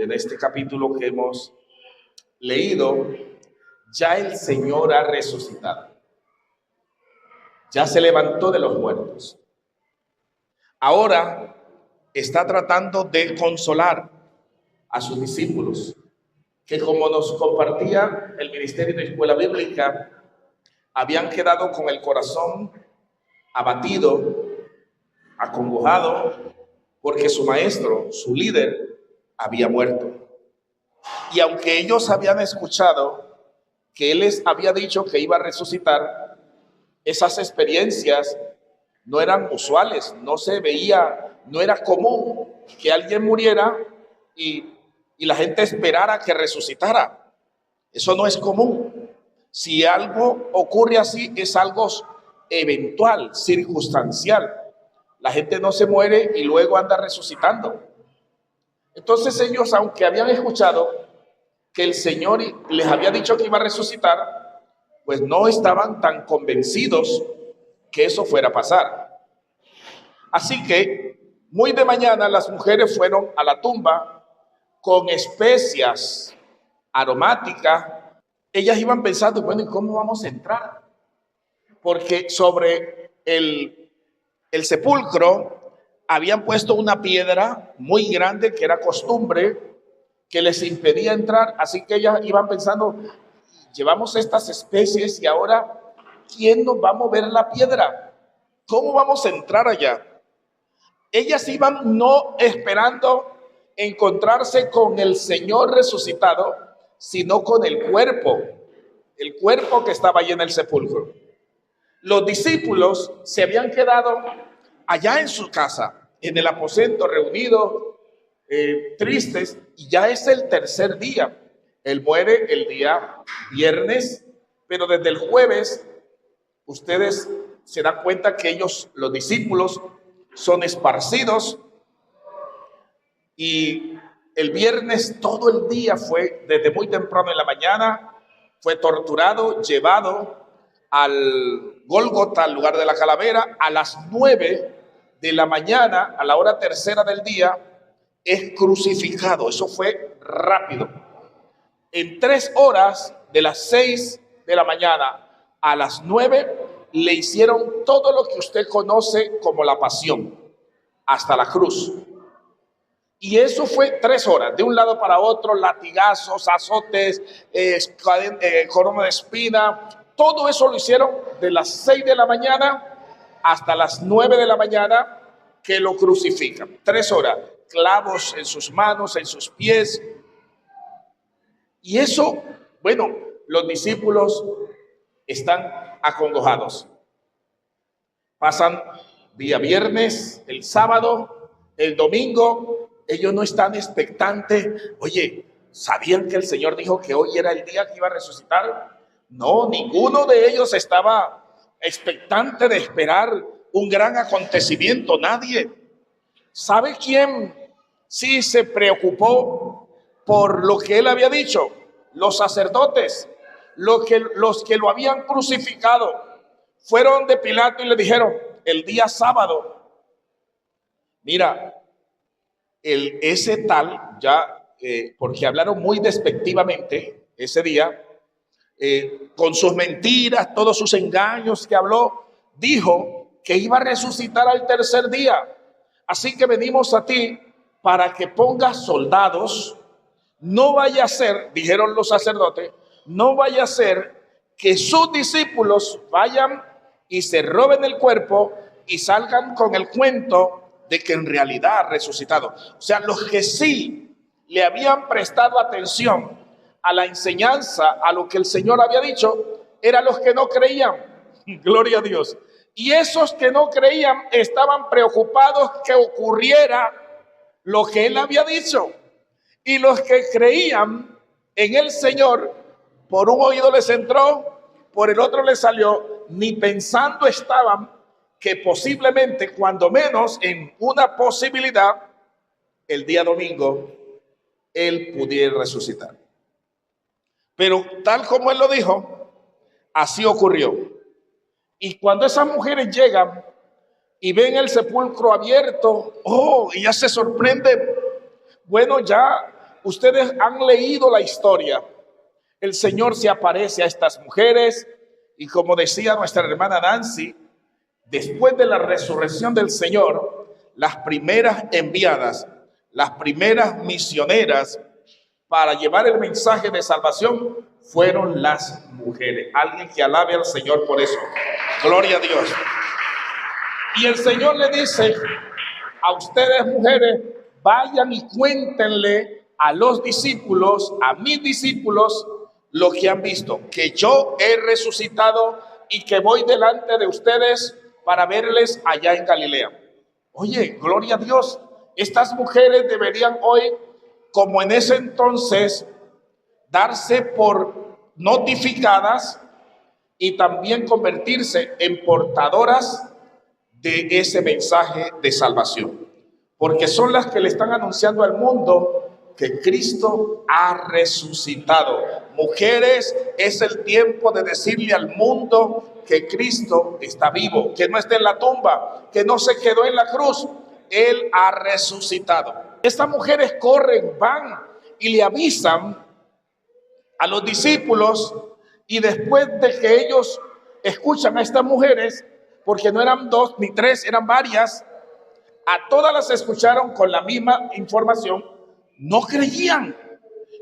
en este capítulo que hemos leído, ya el Señor ha resucitado. Ya se levantó de los muertos. Ahora está tratando de consolar a sus discípulos, que como nos compartía el Ministerio de Escuela Bíblica, habían quedado con el corazón abatido, acongojado, porque su maestro, su líder, había muerto. Y aunque ellos habían escuchado que él les había dicho que iba a resucitar, esas experiencias no eran usuales, no se veía, no era común que alguien muriera y la gente esperara que resucitara. Eso no es común. Si algo ocurre así, es algo eventual, circunstancial. La gente no se muere y luego anda resucitando. Entonces ellos, aunque habían escuchado que el Señor les había dicho que iba a resucitar, pues no estaban tan convencidos que eso fuera a pasar. Así que muy de mañana las mujeres fueron a la tumba con especias aromáticas. Ellas iban pensando, bueno, ¿y cómo vamos a entrar? Porque sobre el sepulcro habían puesto una piedra muy grande que era costumbre, que les impedía entrar. Así que ellas iban pensando, llevamos estas especies y ahora, ¿quién nos va a mover la piedra? ¿Cómo vamos a entrar allá? Ellas iban no esperando encontrarse con el Señor resucitado, sino con el cuerpo que estaba allí en el sepulcro. Los discípulos se habían quedado allá en su casa, en el aposento, reunidos, tristes, y ya es el tercer día. Él muere el día viernes, pero desde el jueves ustedes se dan cuenta que ellos, los discípulos, son esparcidos, y el viernes todo el día fue, desde muy temprano en la mañana, fue torturado, llevado al Gólgota, al lugar de la calavera. A las 9 de la mañana, a la hora tercera del día, es crucificado. Eso fue rápido. En 3 horas, de las 6 de la mañana a las 9, le hicieron todo lo que usted conoce como la pasión, hasta la cruz. Y eso fue 3 horas, de un lado para otro, latigazos, azotes, corona de espina. Todo eso lo hicieron de las 6 de la mañana hasta las 9 de la mañana, que lo crucifican. 3 horas, clavos en sus manos, en sus pies. Y eso, bueno, los discípulos están acongojados. Pasan día viernes, el sábado, el domingo. Ellos no están expectantes. Oye, ¿sabían que el Señor dijo que hoy era el día que iba a resucitar? No, ninguno de ellos estaba expectante de esperar un gran acontecimiento. Nadie. ¿Sabe quién sí se preocupó por lo que él había dicho? Los sacerdotes, los que lo habían crucificado, fueron de Pilato y le dijeron el día sábado: mira, ese tal, ya, porque hablaron muy despectivamente ese día, con sus mentiras, todos sus engaños que habló, dijo que iba a resucitar al tercer día. Así que venimos a ti para que pongas soldados. No vaya a ser, dijeron los sacerdotes, no vaya a ser que sus discípulos vayan y se roben el cuerpo y salgan con el cuento de que en realidad ha resucitado. O sea, los que sí le habían prestado atención a la enseñanza, a lo que el Señor había dicho, eran los que no creían. Gloria a Dios. Y esos que no creían estaban preocupados que ocurriera lo que él había dicho. Y los que creían en el Señor, por un oído les entró, por el otro les salió, ni pensando estaban que posiblemente, cuando menos en una posibilidad, el día domingo, él pudiera resucitar. Pero tal como él lo dijo, así ocurrió. Y cuando esas mujeres llegan y ven el sepulcro abierto, y ya se sorprenden. Bueno, ya ustedes han leído la historia. El Señor se aparece a estas mujeres y, como decía nuestra hermana Nancy, después de la resurrección del Señor, las primeras enviadas, las primeras misioneras para llevar el mensaje de salvación fueron las mujeres. Alguien que alabe al Señor por eso. Gloria a Dios. Y el Señor le dice a ustedes, mujeres, vayan y cuéntenle a los discípulos, a mis discípulos, lo que han visto, que yo he resucitado y que voy delante de ustedes para verles allá en Galilea. Oye, gloria a Dios. Estas mujeres deberían hoy, como en ese entonces, darse por notificadas y también convertirse en portadoras de ese mensaje de salvación, porque son las que le están anunciando al mundo que Cristo ha resucitado. Mujeres, es el tiempo de decirle al mundo que Cristo está vivo, que no está en la tumba, que no se quedó en la cruz. Él ha resucitado. Estas mujeres corren, van y le avisan a los discípulos, y después de que ellos escuchan a estas mujeres, porque no eran dos ni tres, eran varias, a todas las escucharon con la misma información, no creían.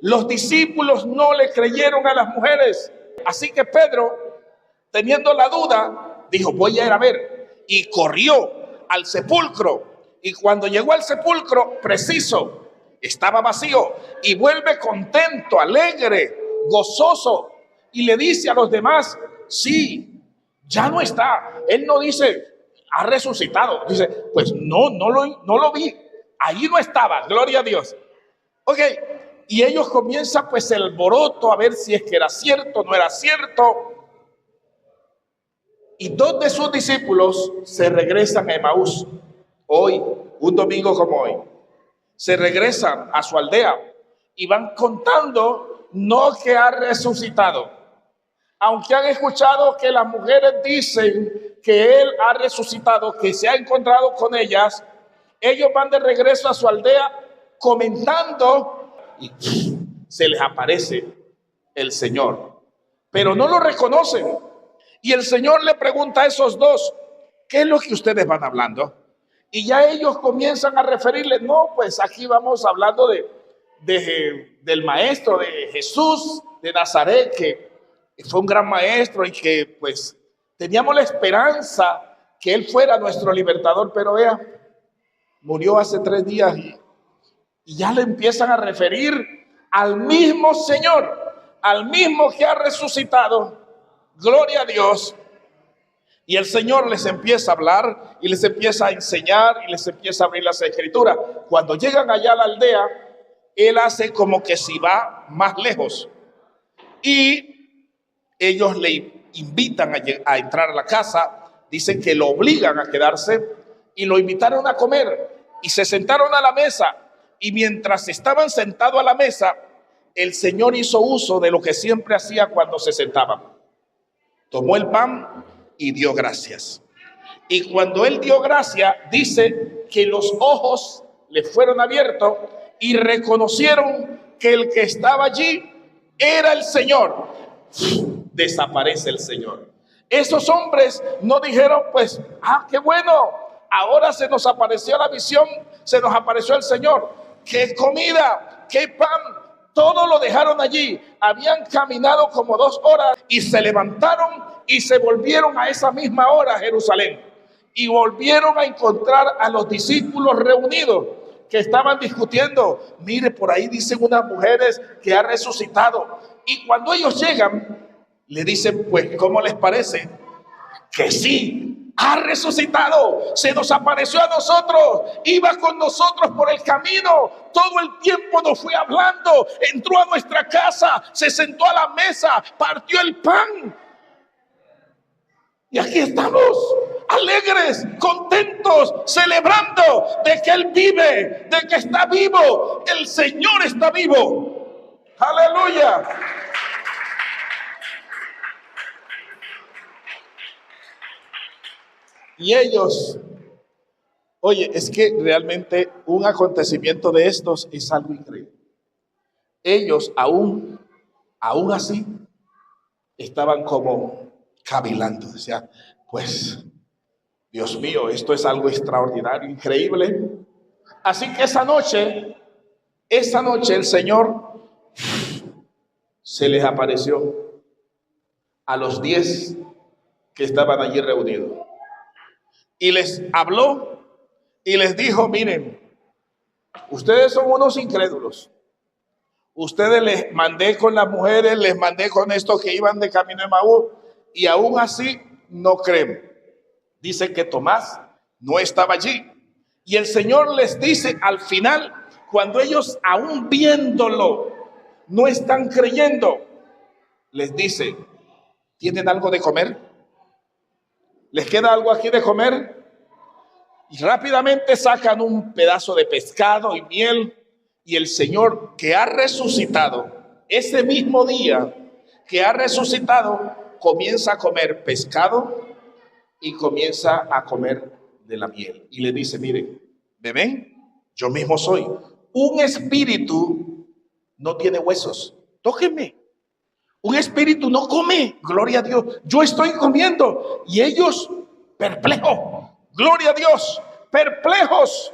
Los discípulos no le creyeron a las mujeres. Así que Pedro, teniendo la duda, dijo, voy a ir a ver. Y corrió al sepulcro. Y cuando llegó al sepulcro, preciso, estaba vacío. Y vuelve contento, alegre, gozoso. Y le dice a los demás, sí, ya no está. Él no dice, ha resucitado. Dice, pues no lo vi. Ahí no estaba, gloria a Dios. Ok, y ellos comienzan pues el alboroto a ver si es que era cierto, no era cierto. Y dos de sus discípulos se regresan a Emaús. Hoy, un domingo como hoy, se regresan a su aldea y van contando no que ha resucitado. Aunque han escuchado que las mujeres dicen que Él ha resucitado, que se ha encontrado con ellas, ellos van de regreso a su aldea comentando y se les aparece el Señor. Pero no lo reconocen. Y el Señor le pregunta a esos dos, ¿qué es lo que ustedes van hablando? Y ya ellos comienzan a referirle, no, pues aquí vamos hablando del maestro, de Jesús de Nazaret, que fue un gran maestro y que pues teníamos la esperanza que Él fuera nuestro libertador, pero vea, murió hace 3 días y ya le empiezan a referir al mismo Señor, al mismo que ha resucitado. Gloria a Dios. Y el Señor les empieza a hablar y les empieza a enseñar y les empieza a abrir las escrituras. Cuando llegan allá a la aldea, Él hace como que si va más lejos. Y ellos le invitan a entrar a la casa, dicen que lo obligan a quedarse y lo invitaron a comer y se sentaron a la mesa. Y mientras estaban sentados a la mesa, el Señor hizo uso de lo que siempre hacía cuando se sentaban. Tomó el pan y dio gracias. Y cuando Él dio gracias, dice que los ojos le fueron abiertos y reconocieron que el que estaba allí era el Señor. Desaparece el Señor. Esos hombres no dijeron, pues, qué bueno, ahora se nos apareció la visión, se nos apareció el Señor. Qué comida, qué pan. Todo lo dejaron allí. Habían caminado como 2 horas y se levantaron y se volvieron a esa misma hora a Jerusalén. Y volvieron a encontrar a los discípulos reunidos que estaban discutiendo. Mire, por ahí dicen unas mujeres que ha resucitado. Y cuando ellos llegan, le dicen, pues, ¿cómo les parece? Que sí, ha resucitado, se nos apareció a nosotros, iba con nosotros por el camino, todo el tiempo nos fue hablando, entró a nuestra casa, se sentó a la mesa, partió el pan. Y aquí estamos, alegres, contentos, celebrando de que Él vive, de que está vivo, el Señor está vivo. Aleluya. Y ellos, oye, es que realmente un acontecimiento de estos es algo increíble. ellos aún así estaban como cavilando. Decían, pues, Dios mío, esto es algo extraordinario, increíble. Así que esa noche el Señor se les apareció a los 10 que estaban allí reunidos y les habló y les dijo, miren, ustedes son unos incrédulos. Ustedes les mandé con las mujeres, les mandé con estos que iban de camino de Emaús y aún así no creen. Dice que Tomás no estaba allí. Y el Señor les dice al final, cuando ellos aún viéndolo no están creyendo, les dice, ¿tienen algo de comer? ¿Les queda algo aquí de comer? Y rápidamente sacan un pedazo de pescado y miel. Y el Señor, que ha resucitado, ese mismo día que ha resucitado, comienza a comer pescado y comienza a comer de la miel. Y le dice, miren, ¿ven? Yo mismo soy. Un espíritu no tiene huesos. Tóquenme. Un espíritu no come. Gloria a Dios. Yo estoy comiendo. Y ellos perplejos. Gloria a Dios. Perplejos.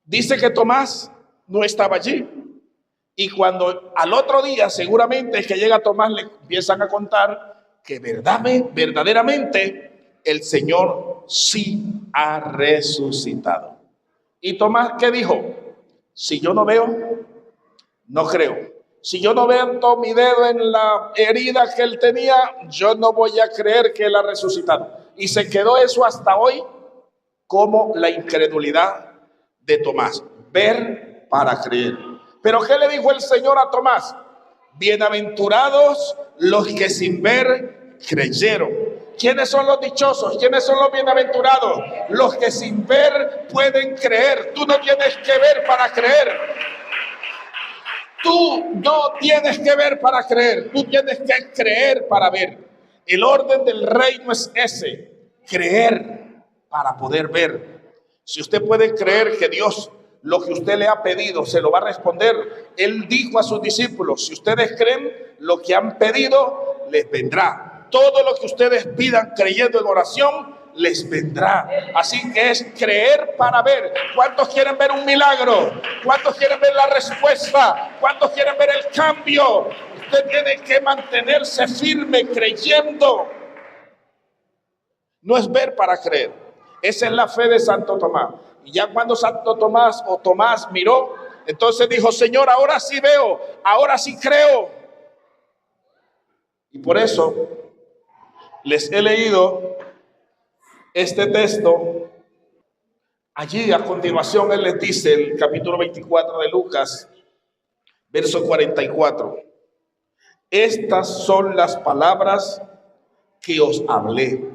Dice que Tomás no estaba allí. Y cuando al otro día seguramente que llega Tomás, le empiezan a contar que verdaderamente el Señor sí ha resucitado. Y Tomás, ¿qué dijo? Si yo no veo, no creo. Si yo no veo mi dedo en la herida que él tenía, yo no voy a creer que él ha resucitado. Y se quedó eso hasta hoy como la incredulidad de Tomás. Ver para creer. Pero ¿qué le dijo el Señor a Tomás? Bienaventurados los que sin ver creyeron. ¿Quiénes son los dichosos? ¿Quiénes son los bienaventurados? Los que sin ver pueden creer. Tú no tienes que ver para creer. Tú no tienes que ver para creer. Tú tienes que creer para ver. El orden del reino es ese. Creer para poder ver. Si usted puede creer que Dios, lo que usted le ha pedido, se lo va a responder. Él dijo a sus discípulos, si ustedes creen lo que han pedido, les vendrá. Todo lo que ustedes pidan creyendo en oración, les vendrá. Así que es creer para ver. ¿Cuántos quieren ver un milagro? ¿Cuántos quieren ver la respuesta? ¿Cuántos quieren ver el cambio? Usted tiene que mantenerse firme creyendo. No es ver para creer. Esa es la fe de Santo Tomás. Y ya cuando Santo Tomás o Tomás miró, entonces dijo, Señor, ahora sí veo, ahora sí creo. Y por eso les he leído este texto. Allí a continuación él les dice, el capítulo 24 de Lucas, verso 44. Estas son las palabras que os hablé.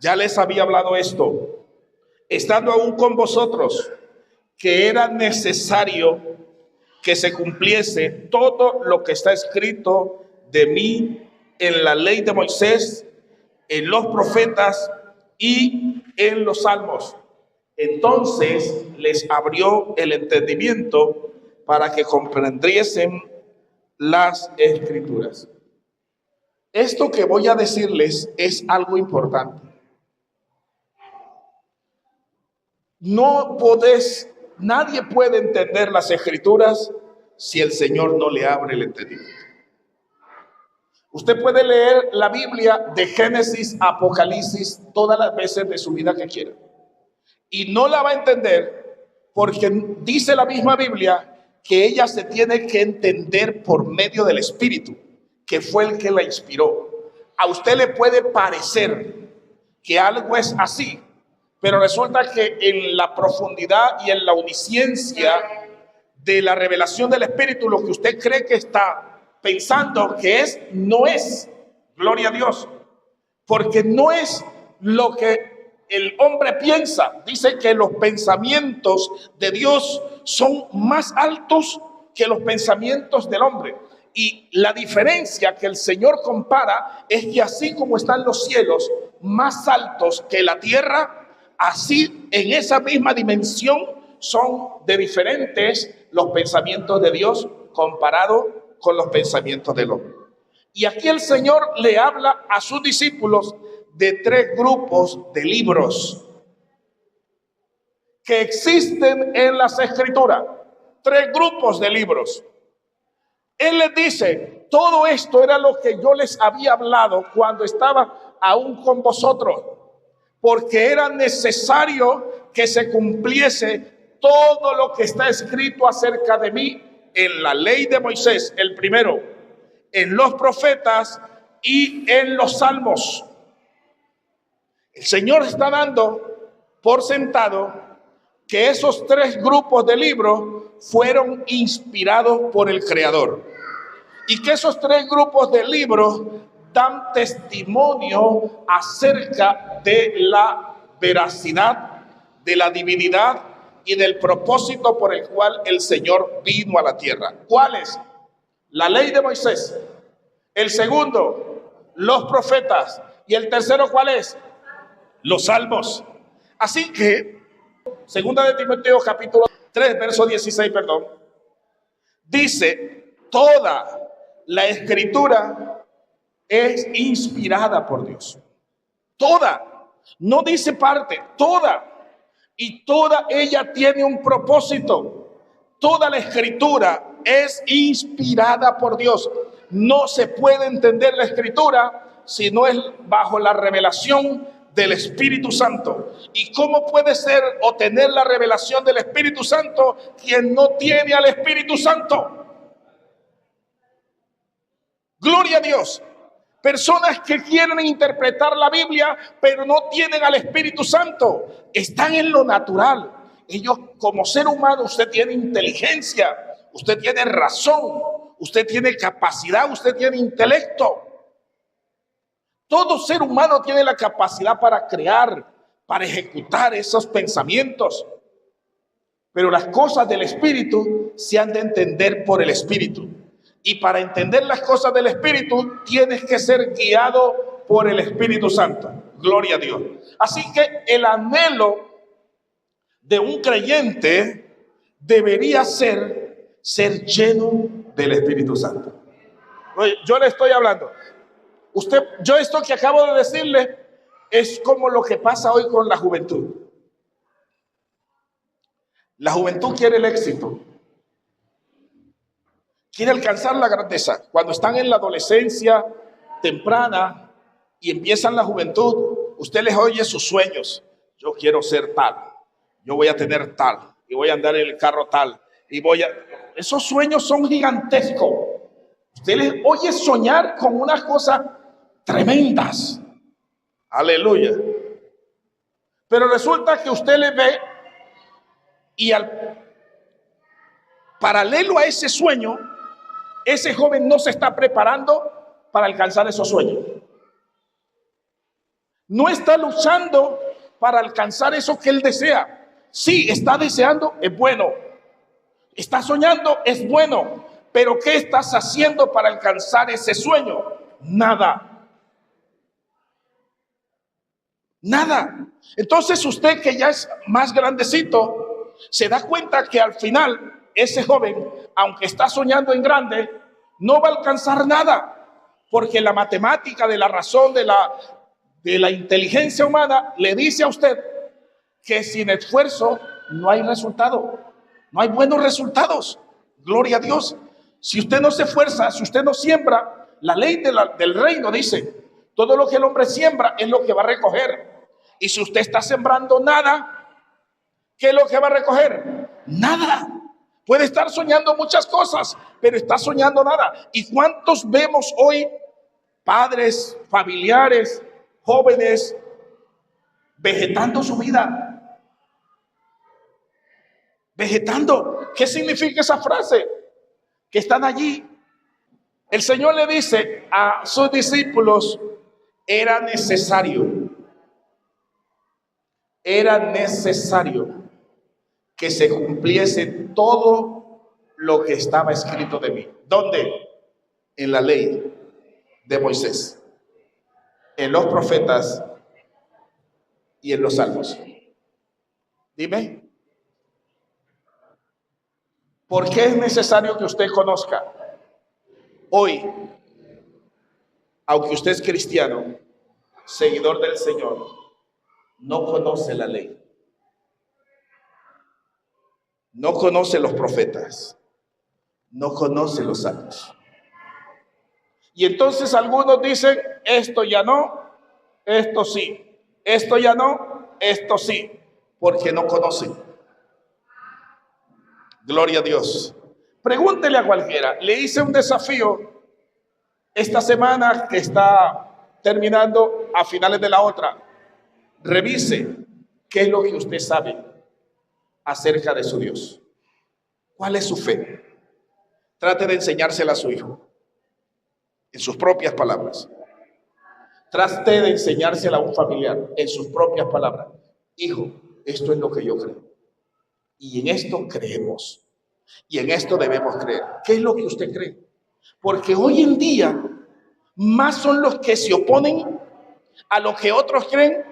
Ya les había hablado esto, estando aún con vosotros, que era necesario que se cumpliese todo lo que está escrito de mí en la ley de Moisés, en los profetas y en los salmos. Entonces les abrió el entendimiento para que comprendiesen las escrituras. Esto que voy a decirles es algo importante. Nadie puede entender las escrituras si el Señor no le abre el entendimiento. Usted puede leer la Biblia de Génesis a Apocalipsis todas las veces de su vida que quiera y no la va a entender, porque dice la misma Biblia que ella se tiene que entender por medio del Espíritu, que fue el que la inspiró. A usted le puede parecer que algo es así, pero resulta que en la profundidad y en la omnisciencia de la revelación del Espíritu, lo que usted cree que está pensando que es, no es. Gloria a Dios. Porque no es lo que el hombre piensa. Dice que los pensamientos de Dios son más altos que los pensamientos del hombre. Y la diferencia que el Señor compara es que así como están los cielos más altos que la tierra, así en esa misma dimensión son de diferentes los pensamientos de Dios comparado con los pensamientos del hombre. Y aquí el Señor le habla a sus discípulos de tres grupos de libros que existen en las Escrituras. Tres grupos de libros. Él les dice, todo esto era lo que yo les había hablado cuando estaba aún con vosotros, porque era necesario que se cumpliese todo lo que está escrito acerca de mí en la ley de Moisés, el primero, en los profetas y en los salmos. El Señor está dando por sentado que esos tres grupos de libros fueron inspirados por el Creador y que esos tres grupos de libros dan testimonio acerca de la veracidad, de la divinidad y del propósito por el cual el Señor vino a la tierra. ¿Cuál es? La ley de Moisés. El segundo, los profetas. Y el tercero, ¿cuál es? Los salmos. Así que, segunda de Timoteo capítulo 3, verso 16, dice, toda la escritura es inspirada por Dios. Toda. No dice parte, toda. Y toda ella tiene un propósito. Toda la escritura es inspirada por Dios. No se puede entender la escritura si no es bajo la revelación del Espíritu Santo. ¿Y cómo puede ser o tener la revelación del Espíritu Santo quien no tiene al Espíritu Santo? Gloria a Dios. Personas que quieren interpretar la Biblia, pero no tienen al Espíritu Santo. Están en lo natural. Ellos, como ser humano, usted tiene inteligencia, usted tiene razón, usted tiene capacidad, usted tiene intelecto. Todo ser humano tiene la capacidad para crear, para ejecutar esos pensamientos. Pero las cosas del Espíritu se han de entender por el Espíritu. Y para entender las cosas del Espíritu, tienes que ser guiado por el Espíritu Santo. Gloria a Dios. Así que el anhelo de un creyente debería ser lleno del Espíritu Santo. Oye, yo le estoy hablando. Yo esto que acabo de decirle es como lo que pasa hoy con la juventud. La juventud quiere el éxito. Quiere alcanzar la grandeza. Cuando están en la adolescencia temprana y empiezan la juventud, usted les oye sus sueños. Yo quiero ser tal, yo voy a tener tal, y voy a andar en el carro tal, y esos sueños son gigantescos. Usted les oye soñar con unas cosas tremendas. Aleluya. Pero resulta que usted le ve y paralelo a ese sueño, ese joven no se está preparando para alcanzar esos sueños. No está luchando para alcanzar eso que él desea. Sí, está deseando, es bueno. Está soñando, es bueno. Pero ¿qué estás haciendo para alcanzar ese sueño? Nada. Nada. Entonces usted, que ya es más grandecito, se da cuenta que al final ese joven, aunque está soñando en grande, no va a alcanzar nada, porque la matemática de la razón, de la inteligencia humana le dice a usted que sin esfuerzo no hay resultado, no hay buenos resultados. Gloria a Dios. Si usted no se esfuerza, si usted no siembra, la ley del reino dice, todo lo que el hombre siembra es lo que va a recoger. Y si usted está sembrando nada, ¿qué es lo que va a recoger? Nada. Puede estar soñando muchas cosas, pero está soñando nada. ¿Y cuántos vemos hoy padres, familiares, jóvenes, vegetando su vida? Vegetando. ¿Qué significa esa frase? Que están allí. El Señor le dice a sus discípulos, era necesario que se cumpliese todo lo que estaba escrito de mí. ¿Dónde? En la ley de Moisés, en los profetas y en los salmos. Dime. ¿Por qué es necesario que usted conozca? Hoy, aunque usted es cristiano, seguidor del Señor, no conoce la ley. No conoce los profetas. No conoce los salmos. Y entonces algunos dicen, esto ya no, esto sí. Esto ya no, esto sí. Porque no conocen. Gloria a Dios. Pregúntele a cualquiera. Le hice un desafío esta semana que está terminando a finales de la otra. Revise qué es lo que usted sabe acerca de su Dios. ¿Cuál es su fe? Trate de enseñársela a su hijo en sus propias palabras. Trate de enseñársela a un familiar en sus propias palabras. Hijo, esto es lo que yo creo. Y en esto creemos. Y en esto debemos creer. ¿Qué es lo que usted cree? Porque hoy en día más son los que se oponen a lo que otros creen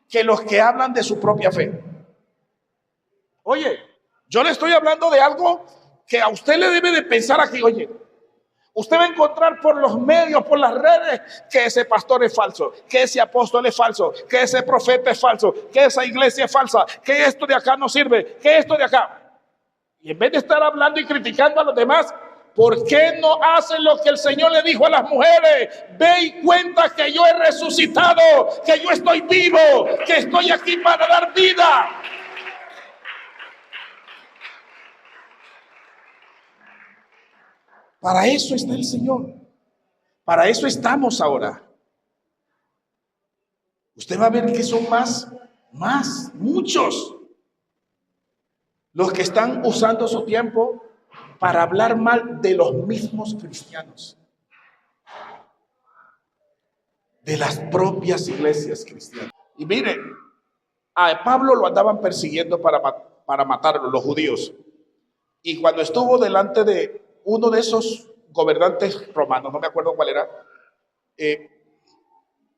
que los que hablan de su propia fe. Oye, yo le estoy hablando de algo que a usted le debe de pensar aquí. Oye, usted va a encontrar por los medios, por las redes, que ese pastor es falso, que ese apóstol es falso, que ese profeta es falso, que esa iglesia es falsa, que esto de acá no sirve, que esto de acá. Y en vez de estar hablando y criticando a los demás, ¿por qué no hacen lo que el Señor le dijo a las mujeres? Ve y cuenta que yo he resucitado, que yo estoy vivo, que estoy aquí para dar vida. Para eso está el Señor. Para eso estamos ahora. Usted va a ver que son muchos los que están usando su tiempo para hablar mal de los mismos cristianos, de las propias iglesias cristianas. Y miren, a Pablo lo andaban persiguiendo para matarlo, los judíos. Y cuando estuvo delante de uno de esos gobernantes romanos, no me acuerdo cuál era,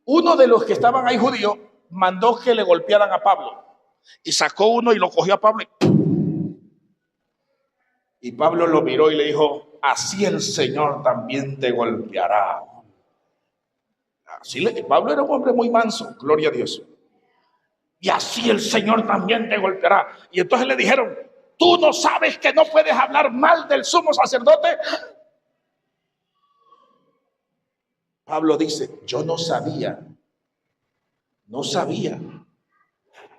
uno de los que estaban ahí judíos mandó que le golpearan a Pablo. Y sacó uno y lo cogió a Pablo. Y Pablo lo miró y le dijo, así el Señor también te golpeará. Pablo era un hombre muy manso, gloria a Dios. Y así el Señor también te golpeará. Y entonces le dijeron, ¿tú no sabes que no puedes hablar mal del sumo sacerdote? Pablo dice, yo no sabía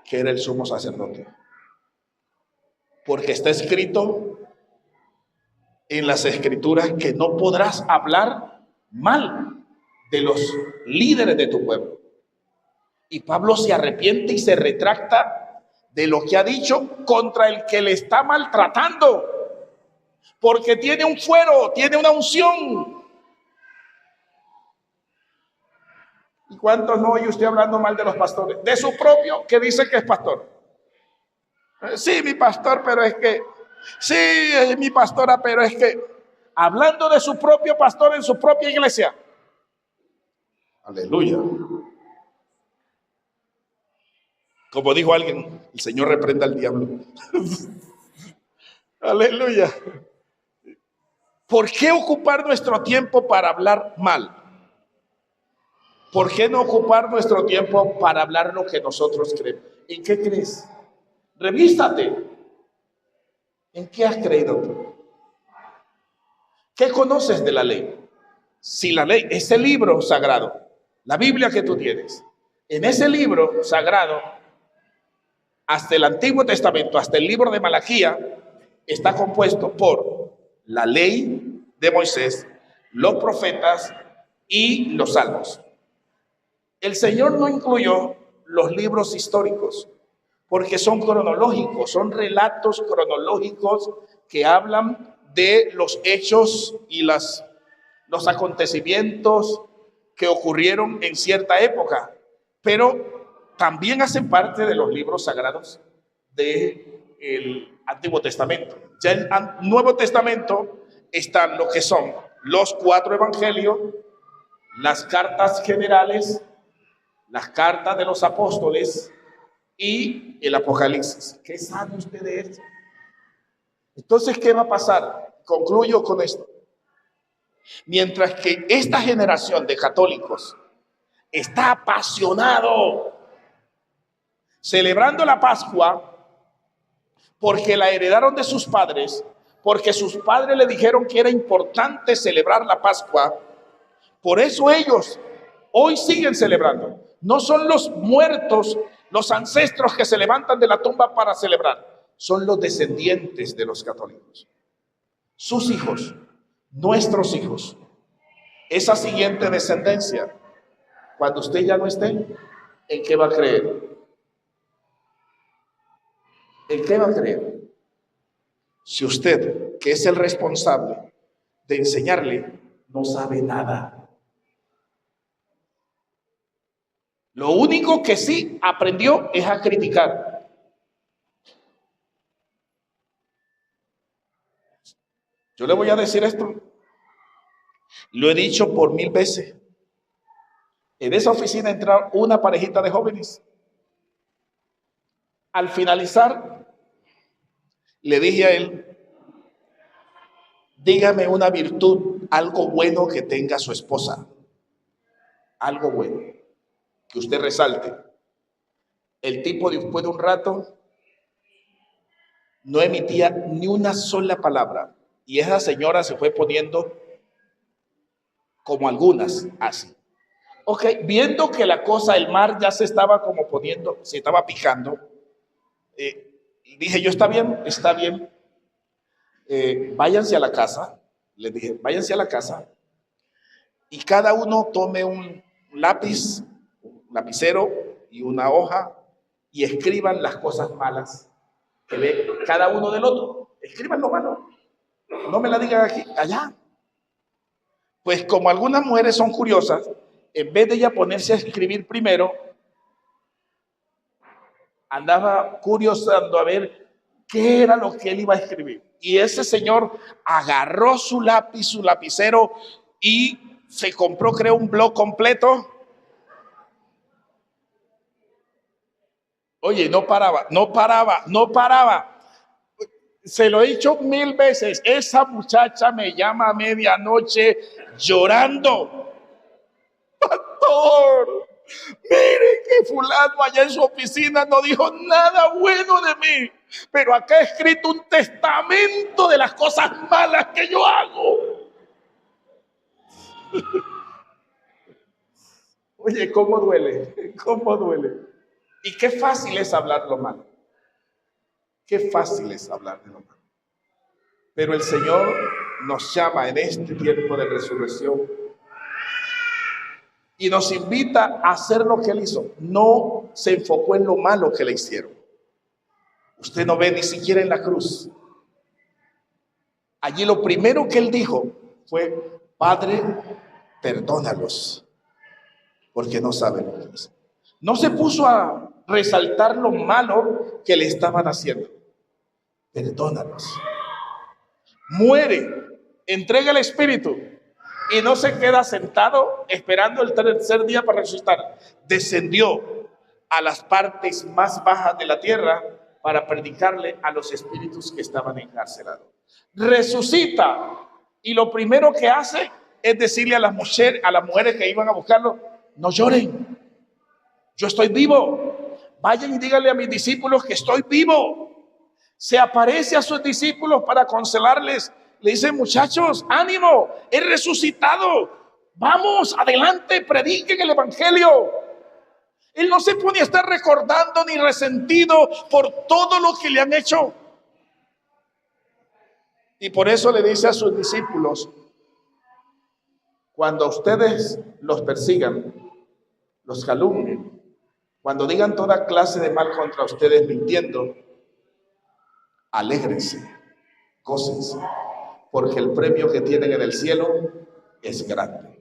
que era el sumo sacerdote. Porque está escrito en las escrituras que no podrás hablar mal de los líderes de tu pueblo. Y Pablo se arrepiente y se retracta de lo que ha dicho contra el que le está maltratando, porque tiene un fuero, tiene una unción. ¿Y cuántos no oye usted hablando mal de los pastores? De su propio, que dice que es pastor. Sí, mi pastor, pero es que, sí, es mi pastora, pero es que, hablando de su propio pastor en su propia iglesia. Aleluya. Como dijo alguien, el Señor reprenda al diablo. Aleluya. ¿Por qué ocupar nuestro tiempo para hablar mal? ¿Por qué no ocupar nuestro tiempo para hablar lo que nosotros creemos? ¿En qué crees? Revísate. ¿En qué has creído tú? ¿Qué conoces de la ley? Si la ley, ese libro sagrado, la Biblia que tú tienes, en ese libro sagrado, hasta el Antiguo Testamento, hasta el libro de Malaquía, está compuesto por la ley de Moisés, los profetas y los salmos. El Señor no incluyó los libros históricos porque son cronológicos, son relatos cronológicos que hablan de los hechos y los acontecimientos que ocurrieron en cierta época, pero también hacen parte de los libros sagrados del Antiguo Testamento. Ya en el Nuevo Testamento están lo que son los 4 evangelios, las cartas generales, las cartas de los apóstoles y el Apocalipsis. ¿Qué sabe usted de eso? Entonces, ¿qué va a pasar? Concluyo con esto. Mientras que esta generación de católicos está apasionado celebrando la Pascua porque la heredaron de sus padres, porque sus padres le dijeron que era importante celebrar la Pascua, por eso ellos hoy siguen celebrando. No son los muertos, los ancestros que se levantan de la tumba para celebrar, son los descendientes de los católicos. Sus hijos, nuestros hijos, esa siguiente descendencia, cuando usted ya no esté, ¿en qué va a creer? ¿En qué va a creer? Si usted, que es el responsable de enseñarle, no sabe nada. Lo único que sí aprendió es a criticar. Yo le voy a decir esto. Lo he dicho por 1000 veces. En esa oficina entraron una parejita de jóvenes. Al finalizar, le dije a él, dígame una virtud, algo bueno que tenga su esposa. Algo bueno que usted resalte. El tipo, después de un rato, no emitía ni una sola palabra. Y esa señora se fue poniendo como algunas, así. Ok, viendo que la cosa, el mar ya se estaba como poniendo, se estaba picando, dije yo, está bien, váyanse a la casa, les dije, váyanse a la casa y cada uno tome un lápiz, un lapicero y una hoja y escriban las cosas malas que ve cada uno del otro. Escriban lo malo, no me la digan aquí, allá. Pues como algunas mujeres son curiosas, en vez de ella ponerse a escribir primero, andaba curiosando a ver qué era lo que él iba a escribir. Y ese señor agarró su lápiz, su lapicero y se compró, creo, un blog completo. Oye, no paraba. Se lo he dicho 1000 veces. Esa muchacha me llama a medianoche llorando. Pastor, mire que fulano allá en su oficina no dijo nada bueno de mí, pero acá he escrito un testamento de las cosas malas que yo hago. Oye, ¿cómo duele? ¿Cómo duele? Y qué fácil es hablar lo malo. Qué fácil es hablar de lo malo. Pero el Señor nos llama en este tiempo de resurrección y nos invita a hacer lo que Él hizo. No se enfocó en lo malo que le hicieron. Usted no ve ni siquiera en la cruz. Allí lo primero que Él dijo fue, Padre, perdónalos, porque no saben lo que hacen. No se puso a resaltar lo malo que le estaban haciendo. Perdónalos. Muere, entrega el espíritu y no se queda sentado esperando el tercer día para resucitar. Descendió a las partes más bajas de la tierra para predicarle a los espíritus que estaban encarcelados. Resucita y lo primero que hace es decirle a las mujeres que iban a buscarlo, no lloren, yo estoy vivo. Vayan y díganle a mis discípulos que estoy vivo. Se aparece a sus discípulos para consolarles. Le dice, muchachos, ánimo, he resucitado. Vamos, adelante, prediquen el evangelio. Él no se pone a estar recordando ni resentido por todo lo que le han hecho. Y por eso le dice a sus discípulos, cuando ustedes los persigan, los calumnien, cuando digan toda clase de mal contra ustedes mintiendo, alégrense, gócense, porque el premio que tienen en el cielo es grande.